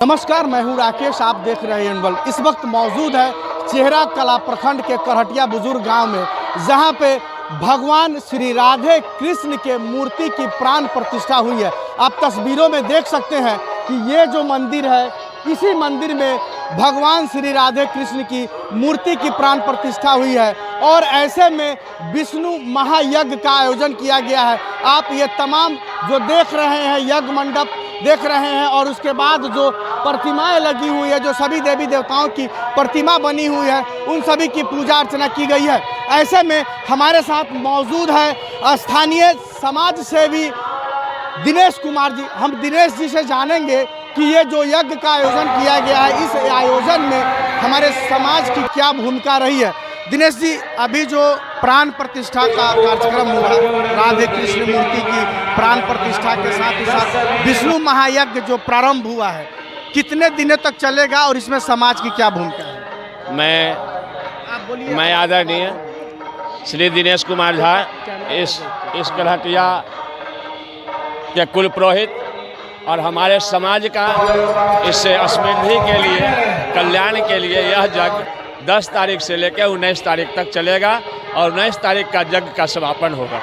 नमस्कार, मैं हूं राकेश। आप देख रहे हैं अनबल। इस वक्त मौजूद है चेहरा कला प्रखंड के करहटिया बुजुर्ग गांव में, जहां पे भगवान श्री राधे कृष्ण के मूर्ति की प्राण प्रतिष्ठा हुई है। आप तस्वीरों में देख सकते हैं कि ये जो मंदिर है, इसी मंदिर में भगवान श्री राधे कृष्ण की मूर्ति की प्राण प्रतिष्ठा हुई है और ऐसे में विष्णु महायज्ञ का आयोजन किया गया है। आप ये तमाम जो देख रहे हैं यज्ञ मंडप देख रहे हैं और उसके बाद जो प्रतिमाएं लगी हुई है, जो सभी देवी देवताओं की प्रतिमा बनी हुई है, उन सभी की पूजा अर्चना की गई है। ऐसे में हमारे साथ मौजूद है स्थानीय समाज सेवी दिनेश कुमार जी। हम दिनेश जी से जानेंगे कि ये जो यज्ञ का आयोजन किया गया है, इस आयोजन में हमारे समाज की क्या भूमिका रही है। दिनेश जी, अभी जो प्राण प्रतिष्ठा का कार्यक्रम हुआ, राधे कृष्ण मूर्ति की प्राण प्रतिष्ठा के साथ ही साथ विष्णु महायज्ञ जो प्रारंभ हुआ है, कितने दिनों तक चलेगा और इसमें समाज की क्या भूमिका है? मैं आदरणीय श्री दिनेश कुमार झा, इस करहटिया के कुल पुरोहित और हमारे समाज का इस समृद्धि के लिए, कल्याण के लिए यह यज्ञ 10 तारीख से लेकर 19 तारीख तक चलेगा और 19 तारीख का यज्ञ का समापन होगा।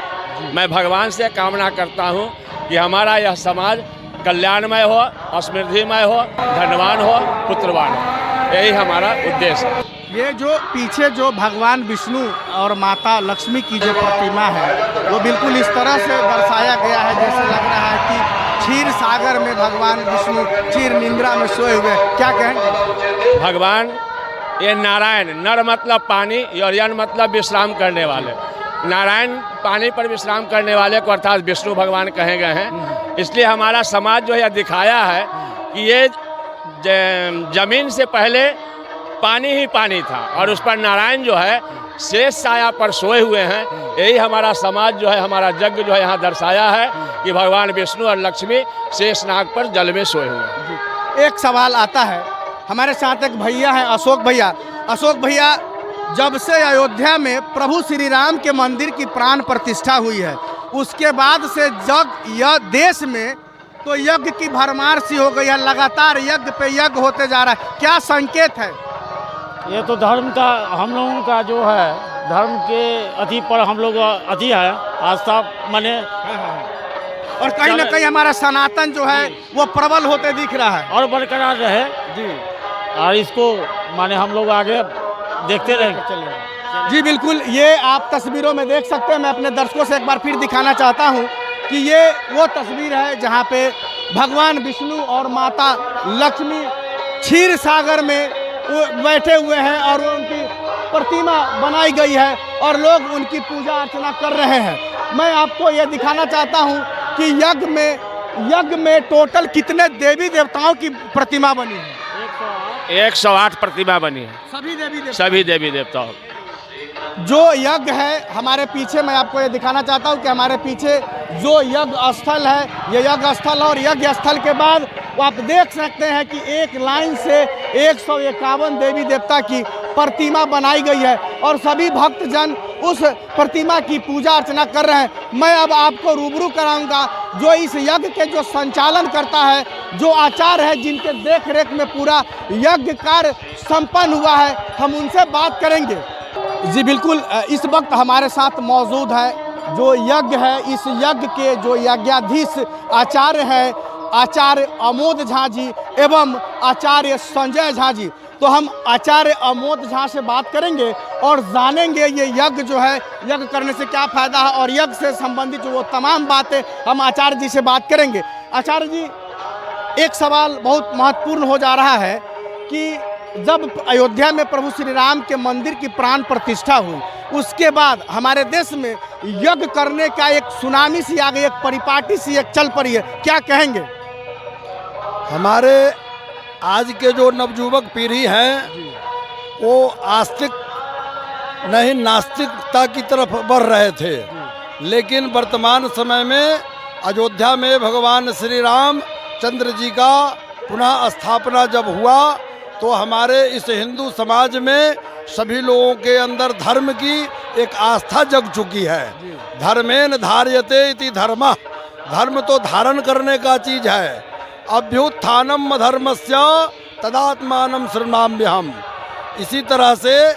मैं भगवान से कामना करता हूं कि हमारा यह समाज कल्याणमय हो, समृद्धिमय हो, धनवान हो, पुत्रवान हो। यही हमारा उद्देश्य है। ये जो पीछे जो भगवान विष्णु और माता लक्ष्मी की जो प्रतिमा है, वो बिल्कुल इस तरह से दर्शाया गया है जैसे लग रहा है कि क्षीर सागर में भगवान विष्णु क्षीर निंद्रा में सोए हुए। क्या कहेंगे? भगवान ये नारायण, नर मतलब पानी और यन मतलब विश्राम करने वाले। नारायण पानी पर विश्राम करने वाले को अर्थात विष्णु भगवान कहे गए हैं। इसलिए हमारा समाज जो है दिखाया है कि ये जमीन से पहले पानी ही पानी था और उस पर नारायण जो है शेष साया पर सोए हुए हैं। यही हमारा समाज जो है, हमारा यज्ञ जो है यहाँ दर्शाया है कि भगवान विष्णु और लक्ष्मी शेष नाग पर जल में सोए हुए हैं। एक सवाल आता है, हमारे साथ एक भैया हैं अशोक भैया। अशोक भैया, जब से अयोध्या में प्रभु श्री राम के मंदिर की प्राण प्रतिष्ठा हुई है, उसके बाद से देश में तो यज्ञ की भरमार सी हो गई है। लगातार यज्ञ पे यज्ञ होते जा रहा है। क्या संकेत है? ये तो धर्म का, हम लोगों का जो है धर्म के अति पर हम लोग अति है आस्था माने, और कहीं ना कहीं हमारा सनातन जो है वो प्रबल होते दिख रहा है और बरकरार रहे जी। और इसको माने हम लोग आगे देखते रहेंगे। जी बिल्कुल, ये आप तस्वीरों में देख सकते हैं। मैं अपने दर्शकों से एक बार फिर दिखाना चाहता हूँ कि ये वो तस्वीर है जहाँ पे भगवान विष्णु और माता लक्ष्मी क्षीर सागर में बैठे हुए हैं और उनकी प्रतिमा बनाई गई है और लोग उनकी पूजा अर्चना कर रहे हैं। मैं आपको ये दिखाना चाहता हूँ कि यज्ञ में टोटल कितने देवी देवताओं की प्रतिमा बनी है? 108 प्रतिमा बनी है। सभी देवी देवताओं जो यज्ञ है हमारे पीछे, मैं आपको ये दिखाना चाहता हूँ कि हमारे पीछे जो यज्ञ स्थल है, ये यज्ञ स्थल और यज्ञ स्थल के बाद आप देख सकते हैं कि एक लाइन से 151 देवी देवता की प्रतिमा बनाई गई है और सभी भक्तजन उस प्रतिमा की पूजा अर्चना कर रहे हैं। मैं अब आपको रूबरू कराऊंगा जो इस यज्ञ के जो संचालन करता है, जो आचार्य है, जिनके देख रेख में पूरा यज्ञ कार्य संपन्न हुआ है, हम उनसे बात करेंगे। जी बिल्कुल, इस वक्त हमारे साथ मौजूद है जो यज्ञ है, इस यज्ञ के जो यज्ञाधीश आचार्य है, आचार्य अमोद झा जी एवं आचार्य संजय झा जी। तो हम आचार्य अमोद झा से बात करेंगे और जानेंगे ये यज्ञ जो है, यज्ञ करने से क्या फायदा है और यज्ञ से संबंधित जो वो तमाम बातें हम आचार्य जी से बात करेंगे। आचार्य जी, एक सवाल बहुत महत्वपूर्ण हो जा रहा है कि जब अयोध्या में प्रभु श्री राम के मंदिर की प्राण प्रतिष्ठा हुई, उसके बाद हमारे देश में यज्ञ करने का एक सुनामी सी आ गई, एक परिपाटी सी एक चल पड़ी है। क्या कहेंगे? हमारे आज के जो नवयुवक पीढ़ी है वो आस्तिक नहीं नास्तिकता की तरफ बढ़ रहे थे, लेकिन वर्तमान समय में अयोध्या में भगवान श्री राम चंद्र जी का पुनः स्थापना जब हुआ तो हमारे इस हिंदू समाज में सभी लोगों के अंदर धर्म की एक आस्था जग चुकी है। धर्मेन धार्यते इति धर्मः, धर्म तो धारण करने का चीज़ है। अभ्युत्थानम धर्मस्य तदात्मानं शृणाम्यहम्। इसी तरह से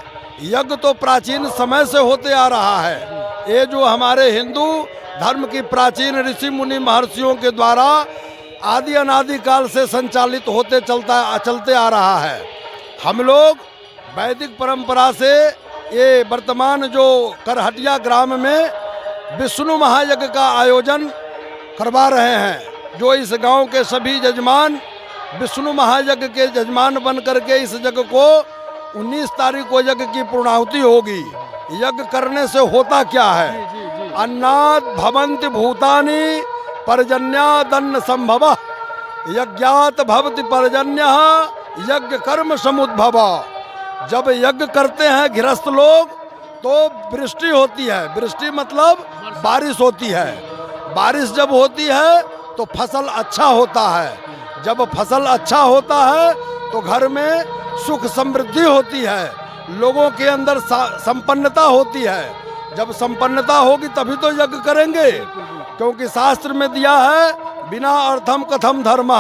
यज्ञ तो प्राचीन समय से होते आ रहा है। ये जो हमारे हिंदू धर्म की प्राचीन ऋषि मुनि महर्षियों के द्वारा आदि अनादि काल से संचालित होते चलते आ रहा है। हम लोग वैदिक परंपरा से ये वर्तमान जो करहटिया ग्राम में विष्णु महायज्ञ का आयोजन करवा रहे हैं। जो इस गांव के सभी जजमान विष्णु महायज्ञ के जजमान बन करके इस यज्ञ को 19 तारीख को यज्ञ की पूर्णाहुति होगी। यज्ञ करने से होता क्या है? अन्नात् भवन्ति भूतानि पर्जन्यादन्न संभवः, यज्ञात् भवति पर्जन्यः यज्ञ कर्म समुद्भव। जब यज्ञ करते हैं गृहस्थ लोग तो वृष्टि होती है। वृष्टि मतलब बारिश होती है। बारिश जब होती है तो फसल अच्छा होता है। जब फसल अच्छा होता है तो घर में सुख समृद्धि होती है, लोगों के अंदर संपन्नता होती है। जब संपन्नता होगी तभी तो यज्ञ करेंगे, क्योंकि शास्त्र में दिया है बिना अर्थम कथम धर्म।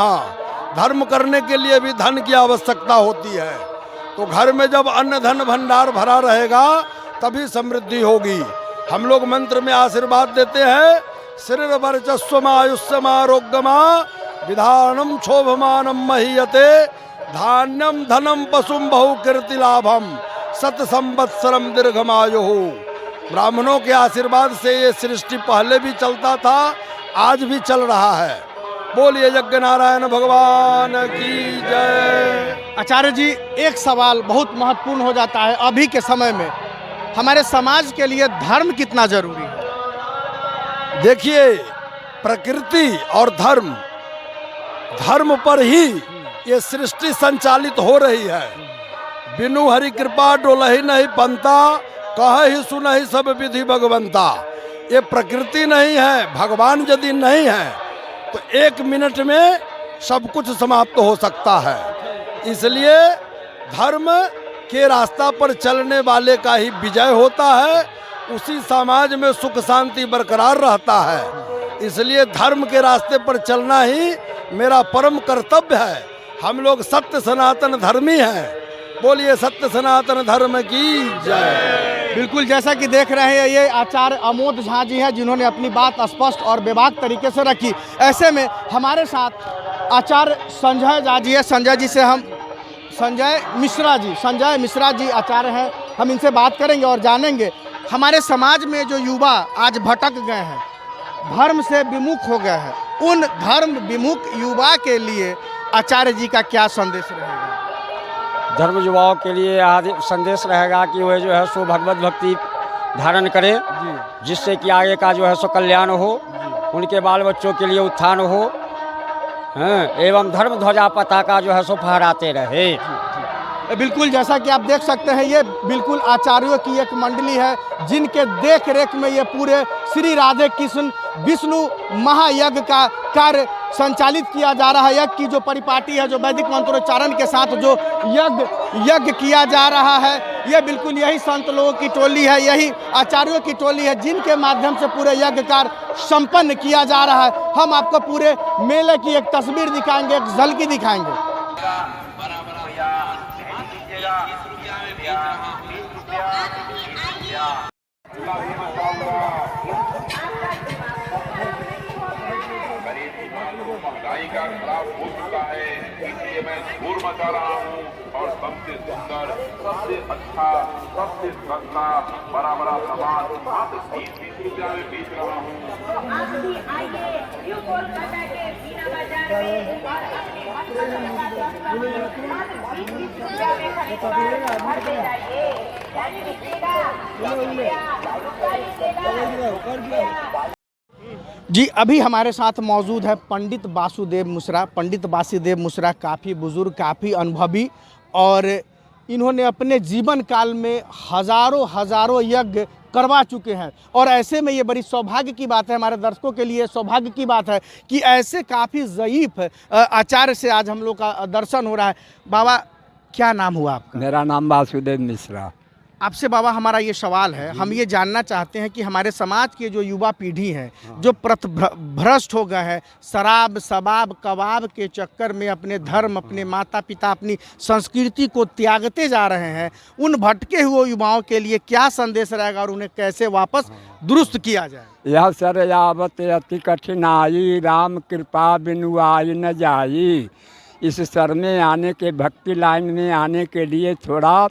धर्म करने के लिए भी धन की आवश्यकता होती है। तो घर में जब अन्न धन भंडार भरा रहेगा तभी समृद्धि होगी। हम लोग मंत्र में आशीर्वाद देते हैं, शरीर वर्चस्वम आयुष्यम आरोग्यमा विधानम क्षोभमानम महीयते धान्यम धनम पशुम बहु कीर्ति लाभम सत संवत्सरम दीर्घमायु। ब्राह्मणों के आशीर्वाद से ये सृष्टि पहले भी चलता था, आज भी चल रहा है। बोलिए यज्ञ नारायण भगवान की जय। आचार्य जी, एक सवाल बहुत महत्वपूर्ण हो जाता है अभी के समय में, हमारे समाज के लिए धर्म कितना जरूरी है? देखिए, प्रकृति और धर्म, धर्म पर ही ये सृष्टि संचालित हो रही है। बिनु हरि कृपा डोलहि नहीं पंता, कहहि सुनहि सब विधि भगवंता। ये प्रकृति नहीं है, भगवान यदि नहीं है तो 1 मिनट में सब कुछ समाप्त हो सकता है। इसलिए धर्म के रास्ता पर चलने वाले का ही विजय होता है, उसी समाज में सुख शांति बरकरार रहता है। इसलिए धर्म के रास्ते पर चलना ही मेरा परम कर्तव्य है। हम लोग सत्य सनातन धर्मी हैं। बोलिए सत्य सनातन धर्म की जय। बिल्कुल, जैसा कि देख रहे हैं ये आचार्य अमोद झा जी हैं जिन्होंने अपनी बात स्पष्ट और बेबाक तरीके से रखी। ऐसे में हमारे साथ आचार्य संजय झा जी है। संजय मिश्रा जी आचार्य हैं। हम इनसे बात करेंगे और जानेंगे हमारे समाज में जो युवा आज भटक गए हैं, धर्म से विमुख हो गए हैं, उन धर्म विमुख युवा के लिए आचार्य जी का क्या संदेश रहेगा? धर्म युवाओं के लिए संदेश रहेगा कि वह जो है सो भगवत भक्ति धारण करे, जिससे कि आगे का जो है सो कल्याण हो, उनके बाल बच्चों के लिए उत्थान हो, एवं धर्म ध्वजा पताका जो है सो फहराते रहे। बिल्कुल, जैसा कि आप देख सकते हैं ये बिल्कुल आचार्यों की एक मंडली है जिनके देख रेख में ये पूरे श्री राधे कृष्ण विष्णु महायज्ञ का कार्य संचालित किया जा रहा है। यज्ञ की जो परिपाटी है, जो वैदिक मंत्रोच्चारण के साथ जो यज्ञ किया जा रहा है, ये बिल्कुल यही संत लोगों की टोली है, यही आचार्यों की टोली है जिनके माध्यम से पूरे यज्ञ कार्य संपन्न किया जा रहा है। हम आपको पूरे मेले की एक तस्वीर दिखाएंगे, एक झलकी दिखाएंगे। महंगाई का खराब हो चुका है, इसलिए मैं शोर मचा रहा हूँ और सबसे सुंदर, सबसे अच्छा, सबसे सस्ता बड़ा बड़ा सामान मात्र 30 रुपया में बेच रहा हूँ। जी, अभी हमारे साथ मौजूद है पंडित वासुदेव मिश्रा। पंडित वासुदेव मिश्रा काफ़ी बुजुर्ग, काफ़ी अनुभवी और इन्होंने अपने जीवन काल में हज़ारों यज्ञ करवा चुके हैं। और ऐसे में ये बड़ी सौभाग्य की बात है, हमारे दर्शकों के लिए सौभाग्य की बात है कि ऐसे काफ़ी ज़ईफ़ आचार्य से आज हम लोग का दर्शन हो रहा है। बाबा, क्या नाम हुआ आपका? मेरा नाम वासुदेव मिश्रा। आपसे बाबा हमारा ये सवाल है, हम ये जानना चाहते हैं कि हमारे समाज के जो युवा पीढ़ी है जो भ्रष्ट हो गए हैं, शराब शबाब कबाब के चक्कर में अपने धर्म, अपने माता पिता, अपनी संस्कृति को त्यागते जा रहे हैं, उन भटके हुए युवाओं के लिए क्या संदेश रहेगा और उन्हें कैसे वापस दुरुस्त किया जाए? यह सर यावत अति कठिनाई, राम कृपा बिनु आई न जाई। इस सर में आने के, भक्ति लाइन में आने के लिए थोड़ा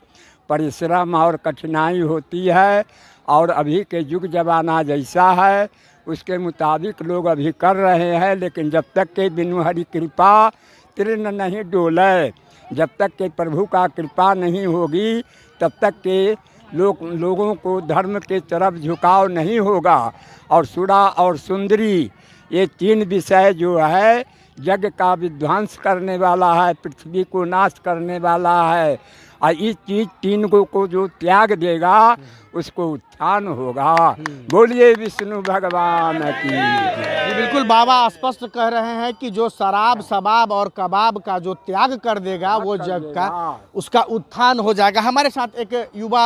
परिश्रम और कठिनाई होती है, और अभी के युग जमाना जैसा है उसके मुताबिक लोग अभी कर रहे हैं, लेकिन जब तक के बिनु हरि कृपा तृण नहीं डोले, जब तक के प्रभु का कृपा नहीं होगी तब तक के लोगों को धर्म के तरफ झुकाव नहीं होगा। और सुरा और सुंदरी ये तीन विषय जो है जग का विध्वंस करने वाला है, पृथ्वी को नाश करने वाला है, और इस चीज़ तीन को जो त्याग देगा उसको उत्थान होगा। बोलिए विष्णु भगवान की। जी बिल्कुल, बाबा स्पष्ट कह रहे हैं कि जो शराब शबाब और कबाब का जो त्याग कर देगा वो जग का, उसका उत्थान हो जाएगा। हमारे साथ एक युवा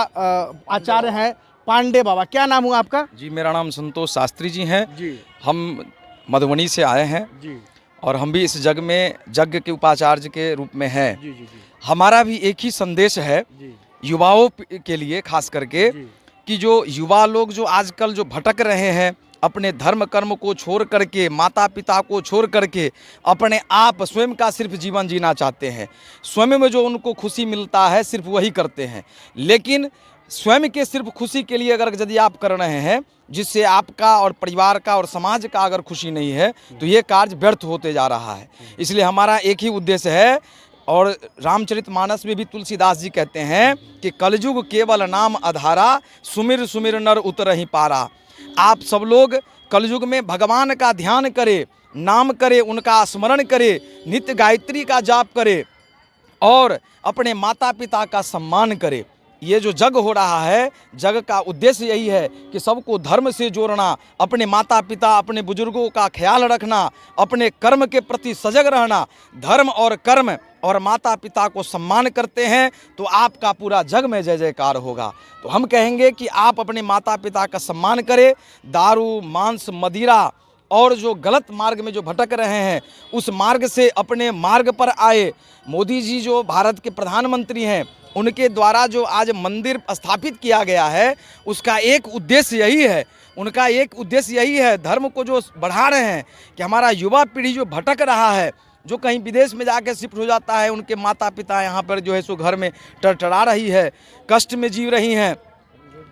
आचार्य हैं पांडे बाबा। क्या नाम हुआ आपका? जी मेरा नाम संतोष शास्त्री जी हैं जी। हम मधुबनी से आए हैं जी। और हम भी इस जग में यज्ञ के उपाचार्य के रूप में हैं। जी जी जी। हमारा भी एक ही संदेश है जी। युवाओं के लिए, खास करके कि जो युवा लोग जो आजकल जो भटक रहे हैं, अपने धर्म कर्म को छोड़ करके, माता पिता को छोड़ करके अपने आप स्वयं का सिर्फ जीवन जीना चाहते हैं, स्वयं में जो उनको खुशी मिलता है सिर्फ वही करते हैं। लेकिन स्वयं के सिर्फ खुशी के लिए अगर यदि आप कर रहे हैं, जिससे आपका और परिवार का और समाज का अगर खुशी नहीं है, तो ये कार्य व्यर्थ होते जा रहा है। इसलिए हमारा एक ही उद्देश्य है, और रामचरितमानस में भी तुलसीदास जी कहते हैं कि कलयुग केवल नाम आधारा, सुमिर सुमिर नर उतरहि पारा। आप सब लोग कलयुग में भगवान का ध्यान करें, नाम करें, उनका स्मरण करें, नित्य गायत्री का जाप करें और अपने माता पिता का सम्मान करें। ये जो जग हो रहा है, जग का उद्देश्य यही है कि सबको धर्म से जोड़ना, अपने माता पिता, अपने बुजुर्गों का ख्याल रखना, अपने कर्म के प्रति सजग रहना। धर्म और कर्म और माता पिता को सम्मान करते हैं तो आपका पूरा जग में जय जयकार होगा। तो हम कहेंगे कि आप अपने माता पिता का सम्मान करें। दारू, मांस, मदिरा और जो गलत मार्ग में जो भटक रहे हैं, उस मार्ग से अपने मार्ग पर आए। मोदी जी जो भारत के प्रधानमंत्री हैं, उनके द्वारा जो आज मंदिर स्थापित किया गया है, उसका एक उद्देश्य यही है, उनका एक उद्देश्य यही है, धर्म को जो बढ़ा रहे हैं कि हमारा युवा पीढ़ी जो भटक रहा है, जो कहीं विदेश में जाके शिफ्ट हो जाता है, उनके माता पिता यहाँ पर जो है सो घर में टरटरा रही है, कष्ट में जी रही हैं।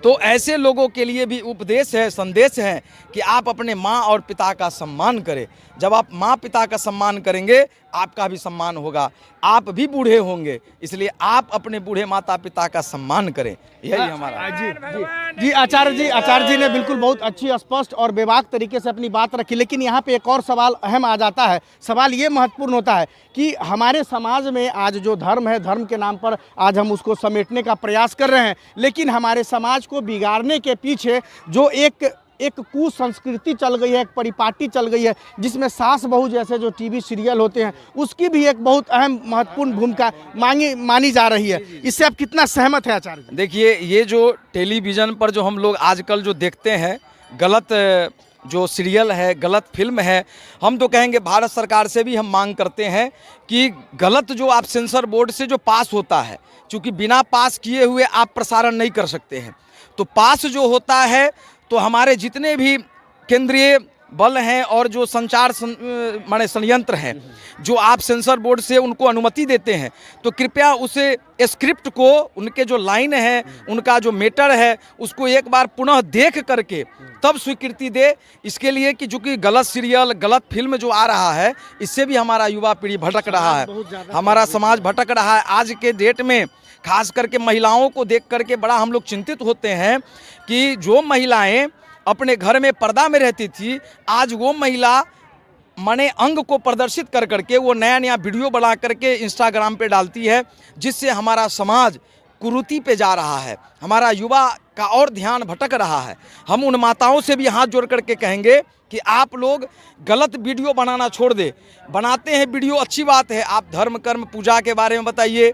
तो ऐसे लोगों के लिए भी उपदेश है, संदेश है कि आप अपने माँ और पिता का सम्मान करें। जब आप माँ पिता का सम्मान करेंगे, आपका भी सम्मान होगा, आप भी बूढ़े होंगे, इसलिए आप अपने बूढ़े माता पिता का सम्मान करें। यही हमारा जी आचार्य जी ने बिल्कुल बहुत अच्छी, स्पष्ट और बेबाक तरीके से अपनी बात रखी। लेकिन यहाँ पे एक और सवाल अहम आ जाता है। सवाल ये महत्वपूर्ण होता है कि हमारे समाज में आज जो धर्म है, धर्म के नाम पर आज हम उसको समेटने का प्रयास कर रहे हैं, लेकिन हमारे समाज को बिगाड़ने के पीछे जो एक कुसंस्कृति चल गई है, एक परिपाटी चल गई है, जिसमें सास बहू जैसे जो टीवी सीरियल होते हैं, उसकी भी एक बहुत अहम महत्वपूर्ण भूमिका मानी जा रही है। इससे आप कितना सहमत हैं आचार्य जी? देखिए, ये जो टेलीविज़न पर जो हम लोग आजकल जो देखते हैं, गलत जो सीरियल है, गलत फिल्म है, हम तो कहेंगे भारत सरकार से भी हम मांग करते हैं कि गलत जो आप सेंसर बोर्ड से जो पास होता है, चूँकि बिना पास किए हुए आप प्रसारण नहीं कर सकते हैं, तो पास जो होता है तो हमारे जितने भी केंद्रीय बल हैं और जो संचार माने संयंत्र हैं, जो आप सेंसर बोर्ड से उनको अनुमति देते हैं, तो कृपया उसे स्क्रिप्ट को, उनके जो लाइन है, उनका जो मैटर है, उसको एक बार पुनः देख करके तब स्वीकृति दे। इसके लिए कि चूँकि गलत सीरियल, गलत फिल्म जो आ रहा है, इससे भी हमारा युवा पीढ़ी भटक रहा है, हमारा समाज भटक रहा है। आज के डेट में खास करके महिलाओं को देख करके बड़ा हम लोग चिंतित होते हैं कि जो महिलाएं अपने घर में पर्दा में रहती थी, आज वो महिला माने अंग को प्रदर्शित कर करके वो नया नया वीडियो बना करके इंस्टाग्राम पे डालती है, जिससे हमारा समाज कुरीति पे जा रहा है, हमारा युवा का और ध्यान भटक रहा है। हम उन माताओं से भी हाथ जोड़ करके कहेंगे कि आप लोग गलत वीडियो बनाना छोड़ दे। बनाते हैं वीडियो, अच्छी बात है, आप धर्म कर्म पूजा के बारे में बताइए,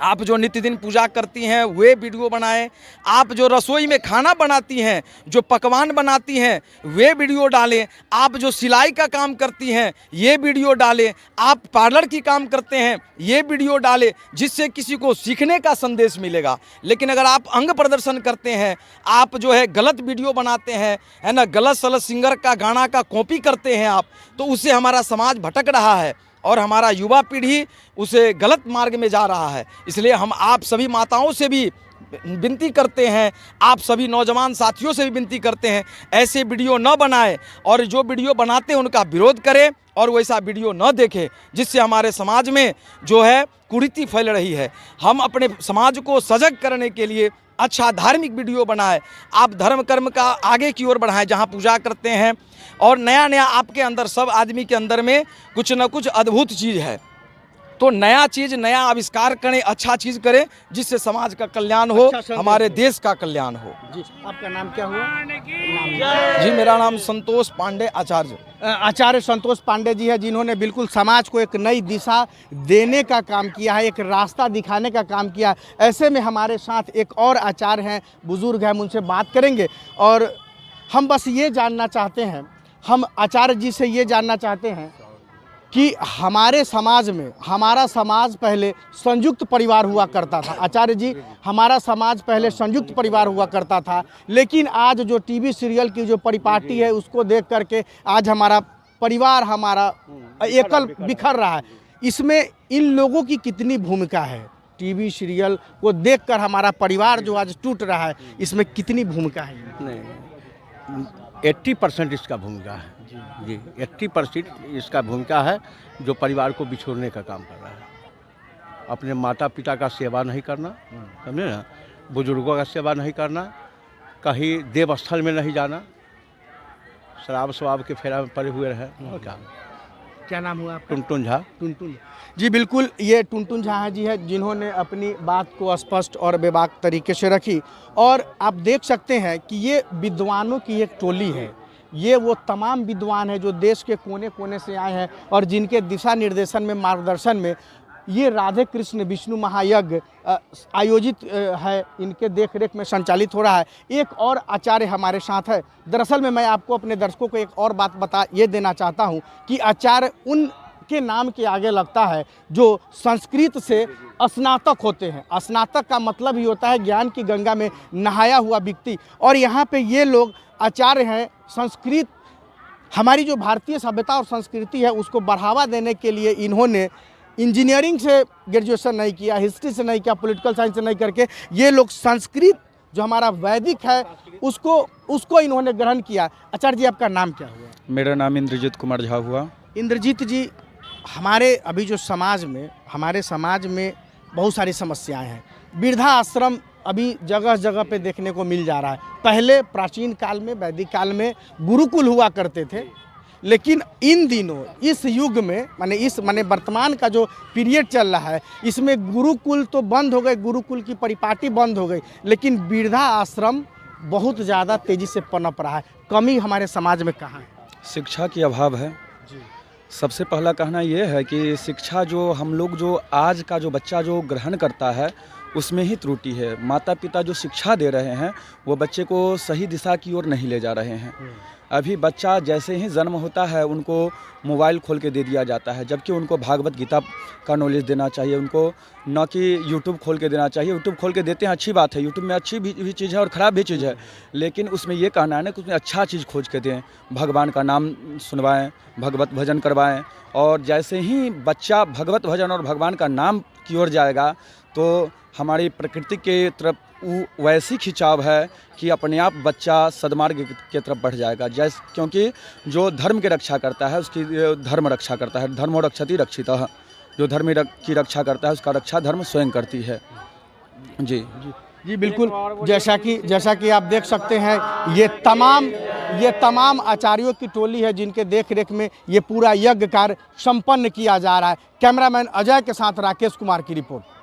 आप जो नित्य दिन पूजा करती हैं वे वीडियो बनाएं, आप जो रसोई में खाना बनाती हैं, जो पकवान बनाती हैं वे वीडियो डालें, आप जो सिलाई का काम करती हैं ये वीडियो डालें, आप पार्लर की काम करते हैं ये वीडियो डालें, जिससे किसी को सीखने का संदेश मिलेगा। लेकिन अगर आप अंग प्रदर्शन करते हैं, आप जो है गलत वीडियो बनाते हैं, है ना, गलत सलत सिंगर का गाना का कॉपी करते हैं आप, तो उससे हमारा समाज भटक रहा है और हमारा युवा पीढ़ी उसे गलत मार्ग में जा रहा है। इसलिए हम आप सभी माताओं से भी विनती करते हैं, आप सभी नौजवान साथियों से भी विनती करते हैं, ऐसे वीडियो न बनाएं और जो वीडियो बनाते हैं उनका विरोध करें और वैसा वीडियो न देखें, जिससे हमारे समाज में जो है कुरीति फैल रही है। हम अपने समाज को सजग करने के लिए अच्छा धार्मिक वीडियो बनाएं, आप धर्म कर्म का आगे की ओर बढ़ाएं, जहां पूजा करते हैं और नया नया आपके अंदर, सब आदमी के अंदर में कुछ न कुछ अद्भुत चीज़ है, तो नया चीज़, नया आविष्कार करें, अच्छा चीज़ करें, जिससे समाज का कल्याण हो, हमारे देश का कल्याण हो। जी, आपका नाम क्या हुआ? जी, मेरा नाम संतोष पांडे आचार्य। आचार्य संतोष पांडे जी है, जिन्होंने बिल्कुल समाज को एक नई दिशा देने का काम किया है, एक रास्ता दिखाने का काम किया है। ऐसे में हमारे साथ एक और आचार्य हैं, बुजुर्ग हैं, हम उनसे बात करेंगे और हम बस ये जानना चाहते हैं, हम आचार्य जी से ये जानना चाहते हैं कि हमारे समाज में, हमारा समाज पहले संयुक्त परिवार हुआ करता था। आचार्य जी, हमारा समाज पहले संयुक्त परिवार हुआ करता था, लेकिन आज जो टीवी सीरियल की जो परिपाटी है उसको देख करके आज हमारा परिवार, हमारा एकल बिखर रहा है। इसमें इन लोगों की कितनी भूमिका है? टीवी सीरियल को देखकर हमारा परिवार जो आज टूट रहा है, इसमें कितनी भूमिका है? नहीं, 80% इसका भूमिका है जी, 80% इसका भूमिका है, जो परिवार को बिछोड़ने का काम कर रहा है। अपने माता पिता का सेवा नहीं करना, समझे ना, बुजुर्गों का सेवा नहीं करना, कहीं देव स्थल में नहीं जाना, शराब शवाब के फेरा में पड़े हुए रहे। और क्या नाम हुआ आपका? टुनटुन झा। टुनटुन जी, बिल्कुल, ये टुनटुन झा जी है, जिन्होंने अपनी बात को स्पष्ट और बेबाक तरीके से रखी। और आप देख सकते हैं कि ये विद्वानों की एक टोली है, ये वो तमाम विद्वान हैं जो देश के कोने कोने से आए हैं और जिनके दिशा निर्देशन में, मार्गदर्शन में ये राधे कृष्ण विष्णु महायज्ञ आयोजित है, इनके देखरेख में संचालित हो रहा है। एक और आचार्य हमारे साथ है। दरअसल में मैं आपको, अपने दर्शकों को एक और बात बता ये देना चाहता हूँ कि आचार्य उनके नाम के आगे लगता है जो संस्कृत से स्नातक होते हैं। स्नातक का मतलब ही होता है ज्ञान की गंगा में नहाया हुआ व्यक्ति, और यहाँ पे ये लोग आचार्य हैं। संस्कृत, हमारी जो भारतीय सभ्यता और संस्कृति है उसको बढ़ावा देने के लिए इन्होंने इंजीनियरिंग से ग्रेजुएशन नहीं किया, हिस्ट्री से नहीं किया, पॉलिटिकल साइंस से नहीं करके ये लोग संस्कृत जो हमारा वैदिक है उसको इन्होंने ग्रहण किया। आचार्य जी, आपका नाम क्या हुआ? मेरा नाम इंद्रजीत कुमार झा हुआ। इंद्रजीत जी, हमारे अभी जो समाज में, हमारे समाज में बहुत सारी समस्याएं हैं। वृद्धा आश्रम अभी जगह जगह पे देखने को मिल जा रहा है। पहले प्राचीन काल में, वैदिक काल में गुरुकुल हुआ करते थे, लेकिन इन दिनों, इस युग में, माने वर्तमान का जो पीरियड चल रहा है, इसमें गुरुकुल तो बंद हो गए, गुरुकुल की परिपाटी बंद हो गई, लेकिन वृद्धा आश्रम बहुत ज़्यादा तेज़ी से पनप रहा है। कमी हमारे समाज में कहाँ है? शिक्षा की अभाव है। सबसे पहला कहना यह है कि शिक्षा जो हम लोग, जो आज का जो बच्चा जो ग्रहण करता है उसमें ही त्रुटि है। माता पिता जो शिक्षा दे रहे हैं वो बच्चे को सही दिशा की ओर नहीं ले जा रहे हैं। अभी बच्चा जैसे ही जन्म होता है उनको मोबाइल खोल के दे दिया जाता है, जबकि उनको भागवत गीता का नॉलेज देना चाहिए, उनको न कि यूट्यूब खोल के देना चाहिए। यूट्यूब खोल के देते हैं, अच्छी बात है, यूट्यूब में अच्छी भी चीज़ है और ख़राब भी चीज़ है, लेकिन उसमें ये कहना है ना कि उसमें अच्छा चीज़ खोज के दें, भगवान का नाम सुनवाएं, भगवत भजन करवाएं। और जैसे ही बच्चा भगवत भजन और भगवान का नाम की ओर जाएगा तो हमारी प्रकृति के तरफ वैसी खिंचाव है कि अपने आप बच्चा सदमार्ग की तरफ बढ़ जाएगा। क्योंकि जो धर्म की रक्षा करता है उसकी धर्म रक्षा करता है, धर्मो रक्षति रक्षितः। जो धर्म की रक्षा करता है उसका रक्षा धर्म स्वयं करती है। जी जी बिल्कुल, जैसा कि आप देख सकते हैं, ये तमाम आचार्यों की टोली है जिनके देख रेख में ये पूरा यज्ञ कार्य संपन्न किया जा रहा है। कैमरामैन अजय के साथ राकेश कुमार की रिपोर्ट।